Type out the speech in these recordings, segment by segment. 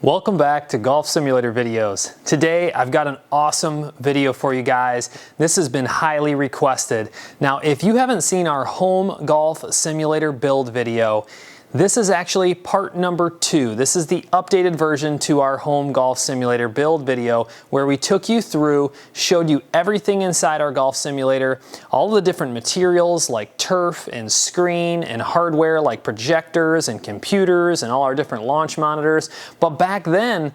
Welcome back to Golf Simulator Videos. Today I've got an awesome video for you guys. This has been highly requested. Now if you haven't seen our home golf simulator build video, this is actually part number 2. This is the updated version to our home golf simulator build video where we took you through, showed you everything inside our golf simulator, all the different materials like turf and screen and hardware like projectors and computers and all our different launch monitors. But back then,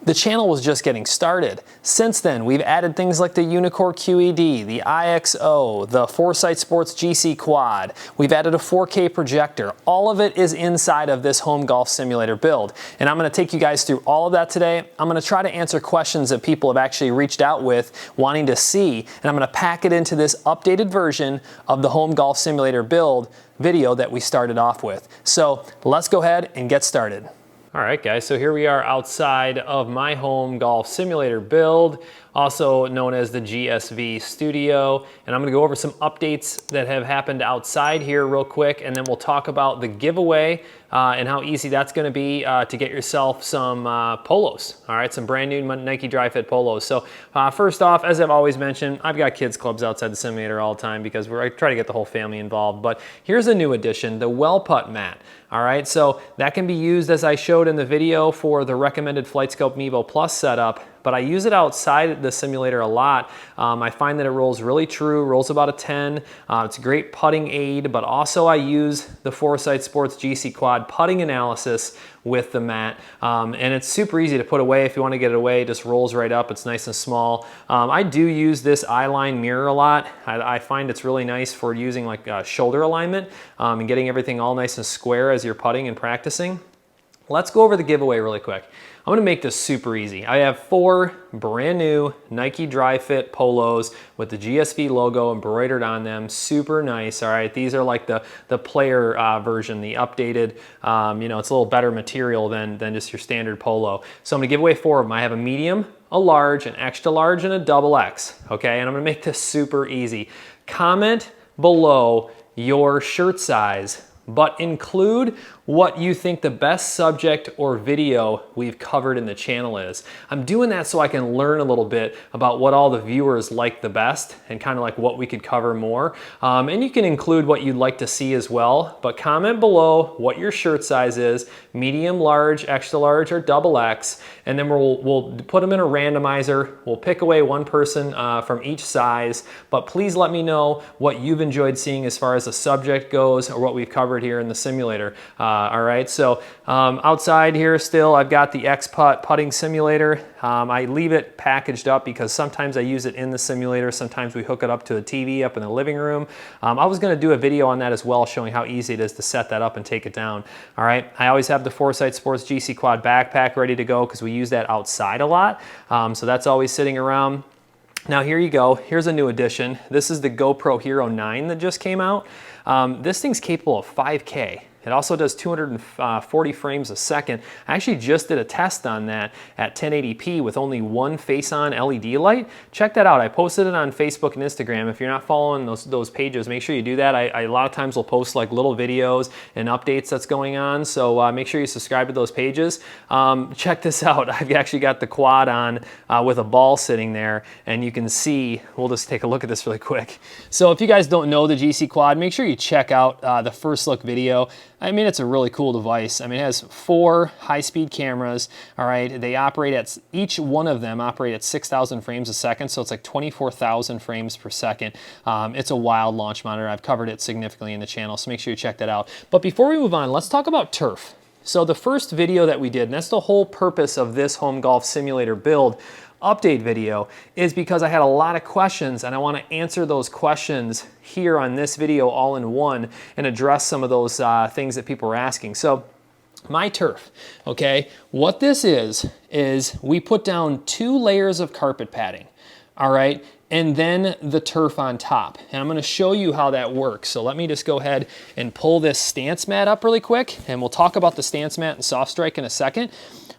the channel was just getting started. Since then, we've added things like the Uneekor QED, the EYE XO, the Foresight Sports GCQuad. We've added a 4K projector. All of it is inside of this home golf simulator build. And I'm gonna take you guys through all of that today. I'm gonna try to answer questions that people have actually reached out with wanting to see, and I'm gonna pack it into this updated version of the home golf simulator build video that we started off with. So let's go ahead and get started. All right guys, so here we are outside of my home golf simulator build, also known as the GSV studio. And I'm gonna go over some updates that have happened outside here real quick, and then we'll talk about the giveaway and how easy that's gonna be to get yourself some polos. All right, some brand new Nike Dry Fit polos. So first off, as I've always mentioned, I've got kids clubs outside the simulator all the time because I try to get the whole family involved. But here's a new addition, the well putt mat. All right, so that can be used as I showed in the video for the recommended Flightscope Mevo Plus setup, but I use it outside the simulator a lot. I find that it rolls really true, rolls about a 10. It's a great putting aid, but also I use the Foresight Sports GCQuad putting analysis with the mat. And it's super easy to put away. If you want to get it away, it just rolls right up. It's nice and small. I do use this eyeline mirror a lot. I find it's really nice for using like shoulder alignment and getting everything all nice and square as you're putting and practicing. Let's go over the giveaway really quick. I'm gonna make this super easy. I have 4 brand new Nike Dry Fit polos with the GSV logo embroidered on them. Super nice, all right? These are like the player version, the updated, you know, it's a little better material than just your standard polo. So I'm gonna give away 4 of them. I have a medium, a large, an extra large, and a double X, okay? And I'm gonna make this super easy. Comment below your shirt size, but include what you think the best subject or video we've covered in the channel is. I'm doing that so I can learn a little bit about what all the viewers like the best and kind of like what we could cover more. And you can include what you'd like to see as well, but comment below what your shirt size is, medium, large, extra large, or double X, and then we'll put them in a randomizer. We'll pick away one person from each size, but please let me know what you've enjoyed seeing as far as the subject goes or what we've covered here in the simulator. All right, so outside here still, I've got the X-Putt putting simulator. I leave it packaged up because sometimes I use it in the simulator. Sometimes we hook it up to a TV up in the living room. I was gonna do a video on that as well, showing how easy it is to set that up and take it down. All right, I always have the Foresight Sports GCQuad backpack ready to go because we use that outside a lot. So that's always sitting around. Now here you go, here's a new addition. This is the GoPro Hero 9 that just came out. This thing's capable of 5K. It also does 240 frames a second. I actually just did a test on that at 1080p with only one face-on LED light. Check that out. I posted it on Facebook and Instagram. If you're not following those pages, make sure you do that. I a lot of times will post like little videos and updates that's going on. So make sure you subscribe to those pages. Check this out. I've actually got the quad on with a ball sitting there, and you can see, we'll just take a look at this really quick. So if you guys don't know the GCQuad, make sure you check out the first look video. I mean, it's a really cool device. I mean, it has 4 high-speed cameras, all right? They operate at, each one of them operate at 6,000 frames a second, so it's like 24,000 frames per second. It's a wild launch monitor. I've covered it significantly in the channel, so make sure you check that out. But before we move on, let's talk about turf. So the first video that we did, and that's the whole purpose of this home golf simulator build update video, is because I had a lot of questions and I want to answer those questions here on this video all in one and address some of those things that people were asking. So my turf, okay, what this is we put down 2 layers of carpet padding, all right, and then the turf on top. And I'm gonna show you how that works. So let me just go ahead and pull this stance mat up really quick, and we'll talk about the stance mat and soft strike in a second.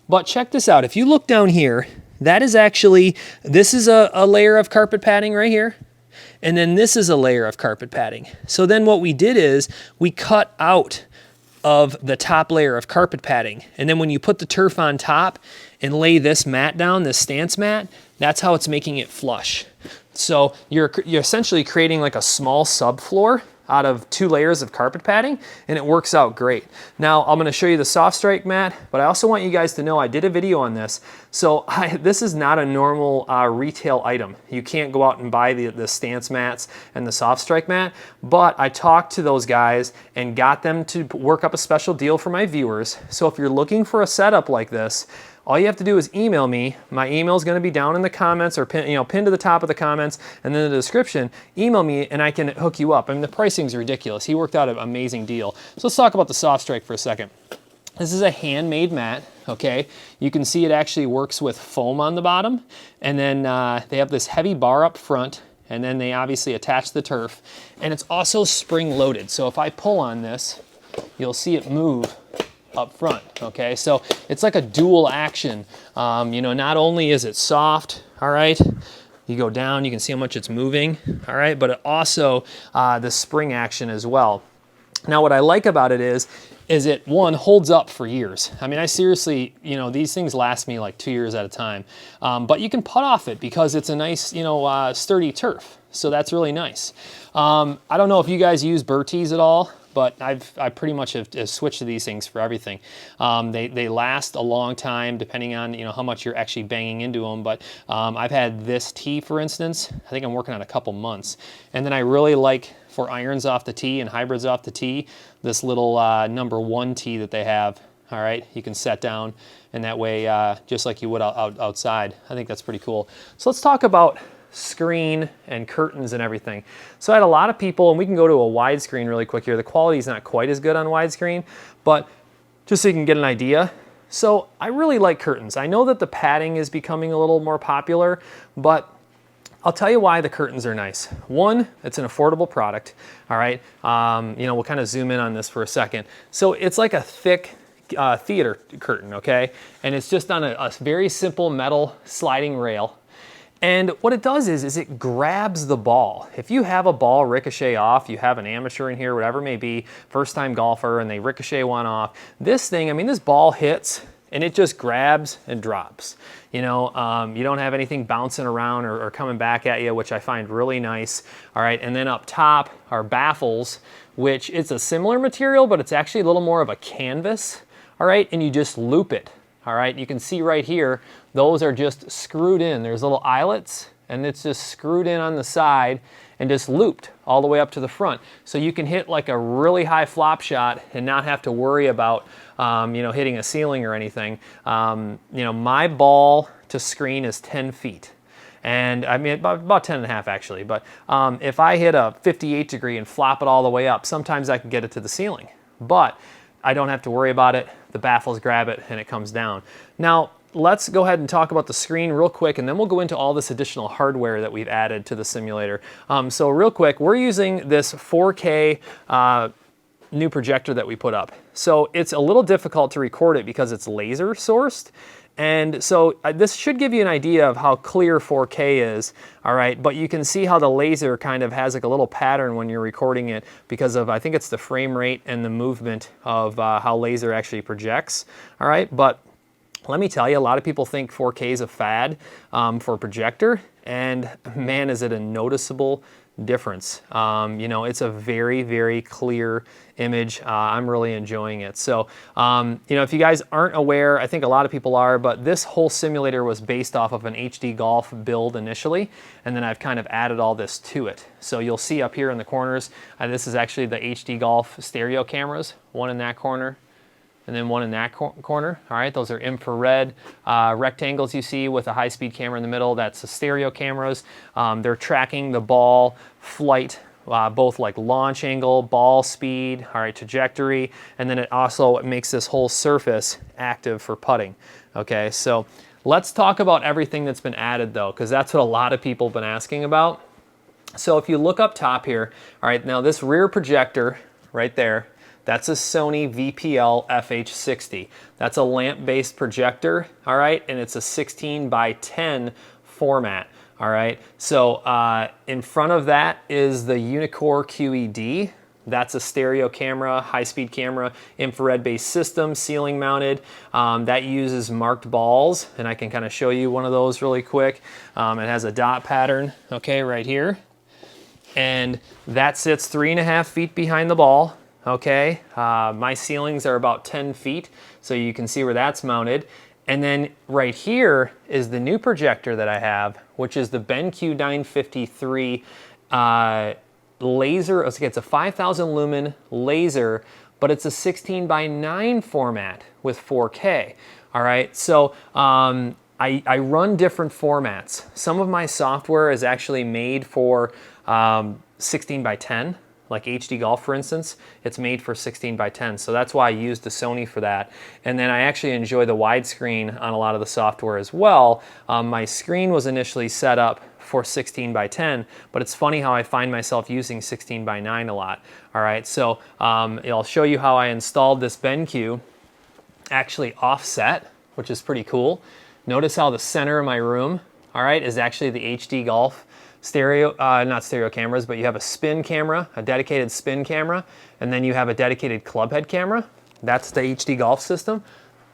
But check this out. If you look down here, that is actually, this is a layer of carpet padding right here. And then this is a layer of carpet padding. So then what we did is we cut out of the top layer of carpet padding. And then when you put the turf on top and lay this mat down, this stance mat, that's how it's making it flush. So you're essentially creating like a small subfloor out of 2 layers of carpet padding, and it works out great. Now I'm gonna show you the soft strike mat, but I also want you guys to know I did a video on this. So this is not a normal retail item. You can't go out and buy the stance mats and the soft strike mat, but I talked to those guys and got them to work up a special deal for my viewers. So if you're looking for a setup like this, all you have to do is email me. My email is going to be down in the comments or pinned to the top of the comments and then in the description. Email me and I can hook you up. I mean, the pricing's ridiculous. He worked out an amazing deal. So let's talk about the soft strike for a second. This is a handmade mat, okay? You can see it actually works with foam on the bottom, and then they have this heavy bar up front, and then they obviously attach the turf, and it's also spring loaded. So if I pull on this, you'll see it move up front, okay? So it's like a dual action. You know, not only is it soft, all right? You go down, you can see how much it's moving, all right? But it also, the spring action as well. Now what I like about it is it, one, holds up for years. I mean, I seriously, you know, these things last me like 2 years at a time. But you can putt off it because it's a nice, you know, sturdy turf. So that's really nice. I don't know if you guys use burr tees at all, but I pretty much have switched to these things for everything. They last a long time depending on, you know, how much you're actually banging into them. But I've had this tee, for instance, I think I'm working on a couple months. And then I really like, for irons off the tee and hybrids off the tee, this little #1 tee that they have. All right, you can set down, and that way, just like you would outside. I think that's pretty cool. So let's talk about screen and curtains and everything. So I had a lot of people, and we can go to a widescreen really quick here. The quality is not quite as good on widescreen, but just so you can get an idea. So I really like curtains. I know that the padding is becoming a little more popular, but I'll tell you why the curtains are nice. One, it's an affordable product, all right? You know, we'll kind of zoom in on this for a second. So it's like a thick theater curtain, okay? And it's just on a very simple metal sliding rail. And what it does is it grabs the ball. If you have a ball ricochet off, you have an amateur in here, whatever it may be, first time golfer, and they ricochet one off, this thing, I mean, this ball hits and it just grabs and drops. You know, you don't have anything bouncing around or coming back at you, which I find really nice. All right, and then up top are baffles, which it's a similar material, but it's actually a little more of a canvas. All right, and you just loop it. All right, you can see right here, those are just screwed in. There's little eyelets, and it's just screwed in on the side and just looped all the way up to the front. So you can hit like a really high flop shot and not have to worry about, you know, hitting a ceiling or anything. You know, my ball to screen is 10 feet. And I mean, about 10 and a half actually. But if I hit a 58 degree and flop it all the way up, sometimes I can get it to the ceiling. But I don't have to worry about it. The baffles grab it and it comes down. Now, let's go ahead and talk about the screen real quick, and then we'll go into all this additional hardware that we've added to the simulator. So real quick, we're using this 4K new projector that we put up. So it's a little difficult to record it because it's laser sourced. And so this should give you an idea of how clear 4K is, all right? But you can see how the laser kind of has like a little pattern when you're recording it because of, I think it's the frame rate and the movement of how laser actually projects, all right? But let me tell you, a lot of people think 4K is a fad for a projector, and man, is it a noticeable difference. You know, it's a very, very clear image. I'm really enjoying it. So, you know, if you guys aren't aware, I think a lot of people are, but this whole simulator was based off of an HD Golf build initially, and then I've kind of added all this to it. So you'll see up here in the corners, this is actually the HD Golf stereo cameras, one in that corner, and then one in that corner. All right, those are infrared rectangles you see with a high-speed camera in the middle. That's the stereo cameras. They're tracking the ball flight, both like launch angle, ball speed, all right, trajectory, and then it also makes this whole surface active for putting. Okay, so let's talk about everything that's been added though, because that's what a lot of people have been asking about. So if you look up top here, all right, now this rear projector right there, that's a Sony VPL FH60. That's a lamp-based projector, all right, and it's a 16:10 format, all right. So in front of that is the UNEEKOR QED, That's a stereo camera, high-speed camera, infrared-based system, ceiling mounted. That uses marked balls, and I can kind of show you one of those really quick. It has a dot pattern, okay, right here. And that sits 3.5 feet behind the ball, okay? My ceilings are about 10 feet, so you can see where that's mounted. And then right here is the new projector that I have, which is the BenQ 953 laser. It's a 5,000 lumen laser, but it's a 16:9 format with 4K. All right, so I run different formats. Some of my software is actually made for 16:10. Like HD Golf, for instance, it's made for 16:10, so that's why I used the Sony for that. And then I actually enjoy the widescreen on a lot of the software as well. My screen was initially set up for 16:10, but it's funny how I find myself using 16:9 a lot. All right, so I'll show you how I installed this BenQ actually offset, which is pretty cool. Notice how the center of my room, all right, is actually the HD Golf stereo, not stereo cameras, but you have a spin camera, a dedicated spin camera, and then you have a dedicated club head camera. That's the HD Golf system.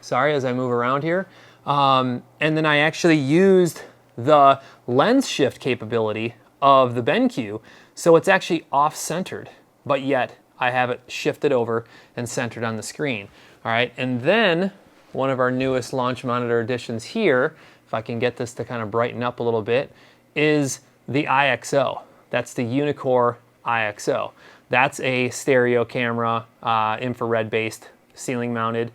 Sorry, as I move around here. And then I actually used the lens shift capability of the BenQ, so it's actually off-centered, but yet I have it shifted over and centered on the screen. All right, and then one of our newest launch monitor additions here, if I can get this to kind of brighten up a little bit, is the EYE XO. That's the UNEEKOR EYE XO. That's a stereo camera, infrared-based, ceiling-mounted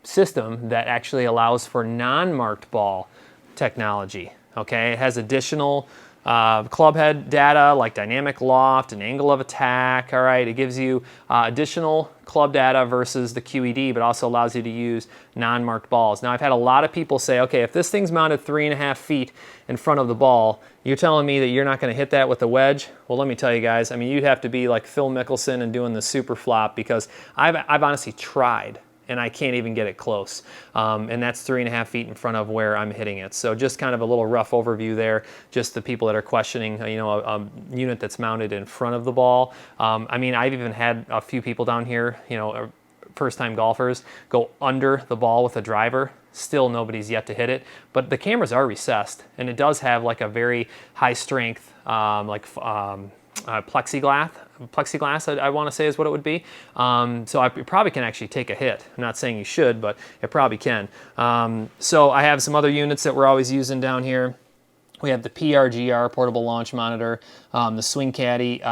system that actually allows for non-marked ball technology. Okay, it has additional club head data like dynamic loft and angle of attack. All right, it gives you additional club data versus the QED, but also allows you to use non-marked balls. Now, I've had a lot of people say, okay, if this thing's mounted 3.5 feet in front of the ball, you're telling me that you're not going to hit that with a wedge? Well, let me tell you guys, I mean, you'd have to be like Phil Mickelson and doing the super flop, because I've honestly tried and I can't even get it close. And that's 3.5 feet in front of where I'm hitting it. So just kind of a little rough overview there, just the people that are questioning, you know, a unit that's mounted in front of the ball. I mean, I've even had a few people down here, you know, first-time golfers, go under the ball with a driver. Still nobody's yet to hit it, but the cameras are recessed, and it does have like a very high strength, plexiglass, I want to say is what it would be. So I probably can actually take a hit. I'm not saying you should, but it probably can. So I have some other units that we're always using down here. We have the PRGR portable launch monitor, the Voicecaddie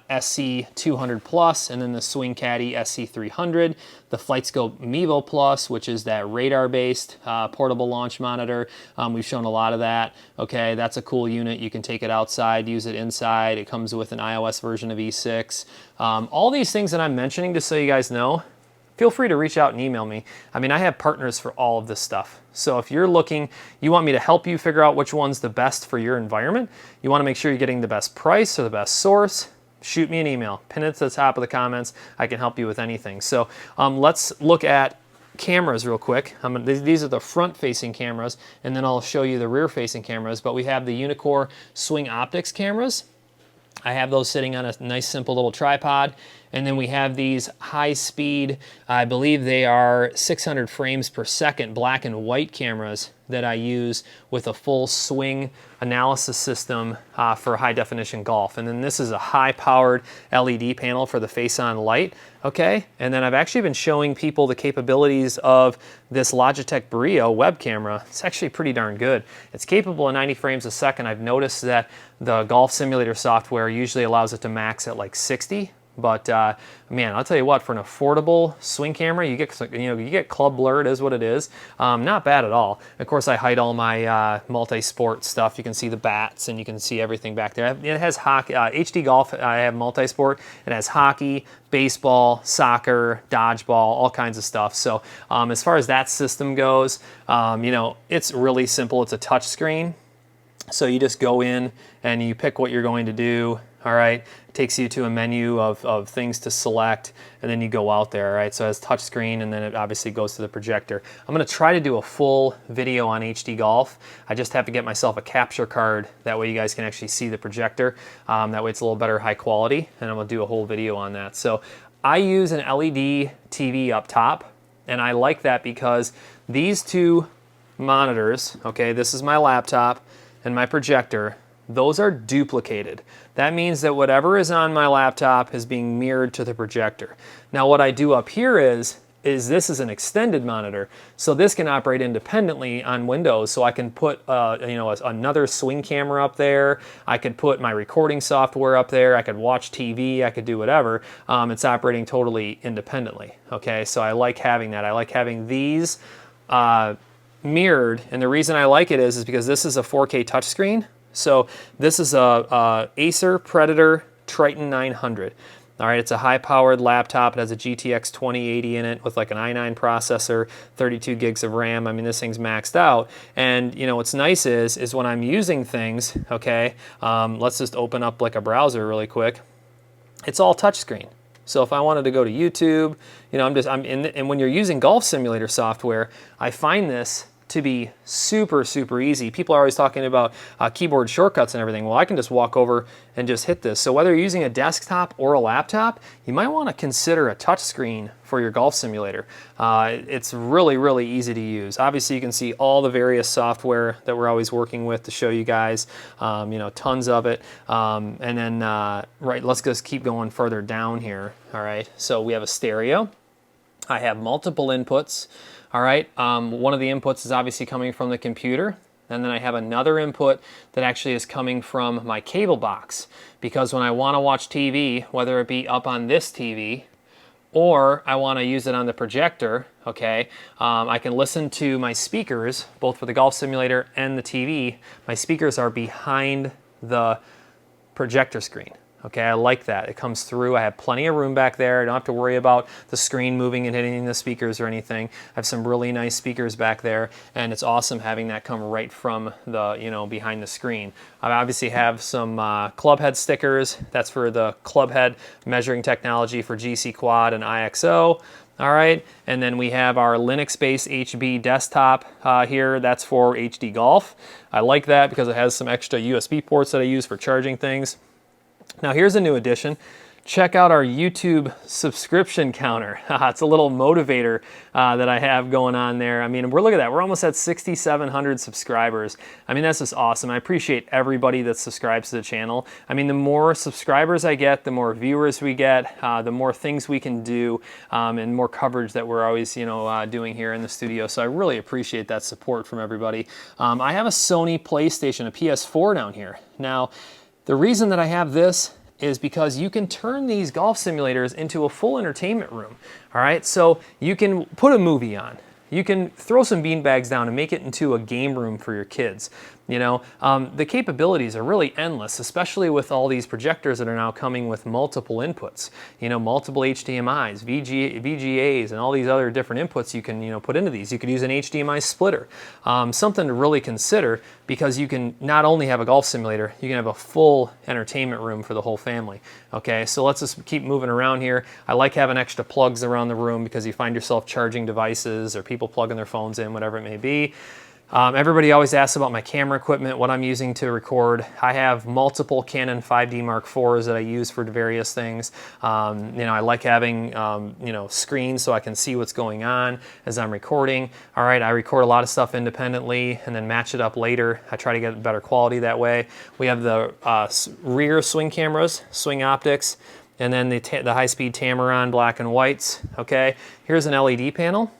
SC200 Plus, and then the Voicecaddie SC300, the Flightscope Mevo Plus, which is that radar-based portable launch monitor. We've shown a lot of that. Okay, that's a cool unit. You can take it outside, use it inside. It comes with an iOS version of E6. All these things that I'm mentioning, just so you guys know, feel free to reach out and email me. I mean, I have partners for all of this stuff. So if you're looking, you want me to help you figure out which one's the best for your environment, you want to make sure you're getting the best price or the best source, shoot me an email, pin it to the top of the comments. I can help you with anything. So let's look at cameras real quick. These are the front-facing cameras, and then I'll show you the rear-facing cameras. But we have the Uneekor Swing Optics cameras. I have those sitting on a nice simple little tripod. And then we have these high-speed, I believe they are 600 frames per second black and white cameras that I use with a full swing analysis system for high-definition golf. And then this is a high-powered LED panel for the face-on light, okay? And then I've actually been showing people the capabilities of this Logitech Brio web camera. It's actually pretty darn good. It's capable of 90 frames a second. I've noticed that the golf simulator software usually allows it to max at like 60. But man, I'll tell you what, for an affordable swing camera, you get club blur, it is what it is. Not bad at all. Of course, I hide all my multi-sport stuff. You can see the bats and you can see everything back there. It has hockey, HD Golf. I have multi-sport. It has hockey, baseball, soccer, dodgeball, all kinds of stuff. So as far as that system goes, you know, it's really simple. It's a touch screen. So you just go in and you pick what you're going to do. all right? It takes you to a menu of things to select, and then you go out there, all right? So it has touch screen, and then it obviously goes to the projector. I'm gonna try to do a full video on HD Golf. I just have to get myself a capture card. That way you guys can actually see the projector. That way it's a little better high quality, and I'm gonna do a whole video on that. So I use an LED TV up top, and I like that because these two monitors, okay, this is my laptop and my projector, those are duplicated. That means that whatever is on my laptop is being mirrored to the projector. Now what I do up here is this is an extended monitor, so this can operate independently on Windows. So I can put another swing camera up there. I could put my recording software up there. I could watch TV. I could do whatever. It's operating totally independently. Okay, so I like having that. I like having these mirrored, and the reason I like it is because this is a 4K touchscreen. So this is a Acer Predator Triton 900. All right, it's a high-powered laptop. It has a GTX 2080 in it with like an i9 processor, 32 gigs of RAM. I mean, this thing's maxed out. And you know what's nice is when I'm using things, okay, let's just open up like a browser really quick. It's all touchscreen. So if I wanted to go to YouTube, you know, and when you're using golf simulator software, I find this to be super, super easy. People are always talking about keyboard shortcuts and everything. Well, I can just walk over and just hit this. So whether you're using a desktop or a laptop, you might want to consider a touch screen for your golf simulator. It's really, really easy to use. Obviously, you can see all the various software that we're always working with to show you guys, you know, tons of it. And then, right, let's just keep going further down here. All right, so we have a stereo. I have multiple inputs. All right, one of the inputs is obviously coming from the computer, and then I have another input that actually is coming from my cable box, because when I want to watch TV, whether it be up on this TV or I want to use it on the projector, okay, I can listen to my speakers, both for the golf simulator and the TV. My speakers are behind the projector screen. Okay, I like that. It comes through. I have plenty of room back there. I don't have to worry about the screen moving and hitting the speakers or anything. I have some really nice speakers back there, and it's awesome having that come right from the, you know, behind the screen. I obviously have some club head stickers. That's for the club head measuring technology for GCQuad and EYE XO. All right, and then we have our Linux-based HB desktop here. That's for HD Golf. I like that because it has some extra USB ports that I use for charging things. Now here's a new addition. Check out our YouTube subscription counter. It's a little motivator that I have going on there. I mean, look at that. We're almost at 6,700 subscribers. I mean, that's just awesome. I appreciate everybody that subscribes to the channel. I mean, the more subscribers I get, the more viewers we get, the more things we can do, and more coverage that we're always, you know, doing here in the studio. So I really appreciate that support from everybody. I have a Sony PlayStation, a PS4 down here. Now, the reason that I have this is because you can turn these golf simulators into a full entertainment room. All right, so you can put a movie on. You can throw some beanbags down and make it into a game room for your kids. You know, the capabilities are really endless, especially with all these projectors that are now coming with multiple inputs. You know, multiple HDMIs, VGAs, and all these other different inputs you can, you know, put into these. You could use an HDMI splitter. Something to really consider, because you can not only have a golf simulator, you can have a full entertainment room for the whole family. Okay, so let's just keep moving around here. I like having extra plugs around the room because you find yourself charging devices or people plugging their phones in, whatever it may be. Everybody always asks about my camera equipment, what I'm using to record. I have multiple Canon 5D Mark IVs that I use for various things. You know, I like having, you know, screens so I can see what's going on as I'm recording. All right, I record a lot of stuff independently and then match it up later. I try to get better quality that way. We have the rear swing cameras, swing optics, and then the high-speed Tamron black and whites. Okay, here's an LED panel.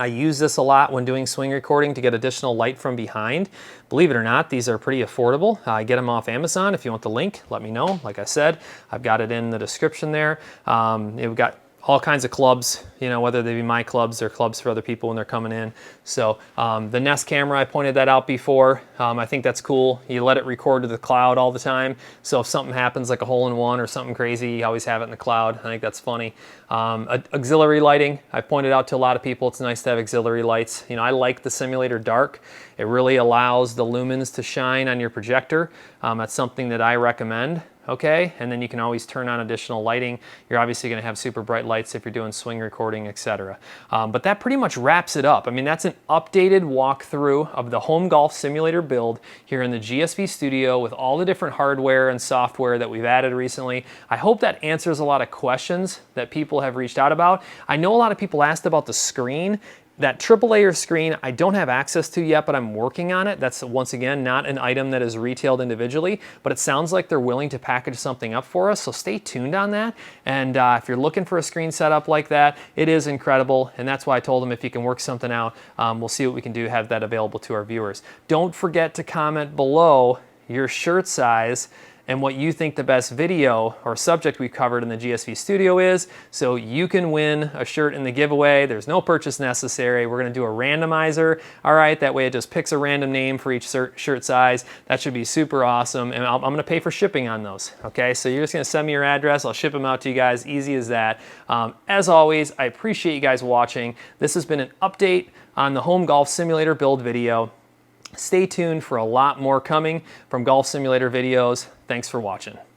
I use this a lot when doing swing recording to get additional light from behind. Believe it or not, these are pretty affordable. I get them off Amazon. If you want the link, let me know. Like I said, I've got it in the description there. We've got all kinds of clubs, you know, whether they be my clubs or clubs for other people when they're coming in. So the Nest camera, I pointed that out before. I think that's cool. You let it record to the cloud all the time. So if something happens like a hole-in-one or something crazy, you always have it in the cloud. I think that's funny. Auxiliary lighting, I pointed out to a lot of people, it's nice to have auxiliary lights. You know, I like the simulator dark. It really allows the lumens to shine on your projector. That's something that I recommend. okay? And then you can always turn on additional lighting. You're obviously gonna have super bright lights if you're doing swing recording, etc. But that pretty much wraps it up. I mean, that's an updated walkthrough of the home golf simulator build here in the GSV studio with all the different hardware and software that we've added recently. I hope that answers a lot of questions that people have reached out about. I know a lot of people asked about the screen. That triple layer screen I don't have access to yet, but I'm working on it. That's, once again, not an item that is retailed individually, but it sounds like they're willing to package something up for us, so stay tuned on that. And if you're looking for a screen setup like that, it is incredible, and that's why I told them if you can work something out, we'll see what we can do to have that available to our viewers. Don't forget to comment below your shirt size and what you think the best video or subject we've covered in the GSV studio is, so you can win a shirt in the giveaway. There's no purchase necessary. We're gonna do a randomizer, all right? That way it just picks a random name for each shirt size. That should be super awesome, and I'm gonna pay for shipping on those, okay? So you're just gonna send me your address, I'll ship them out to you guys, easy as that. As always, I appreciate you guys watching. This has been an update on the home golf simulator build video. Stay tuned for a lot more coming from golf simulator videos. Thanks for watching.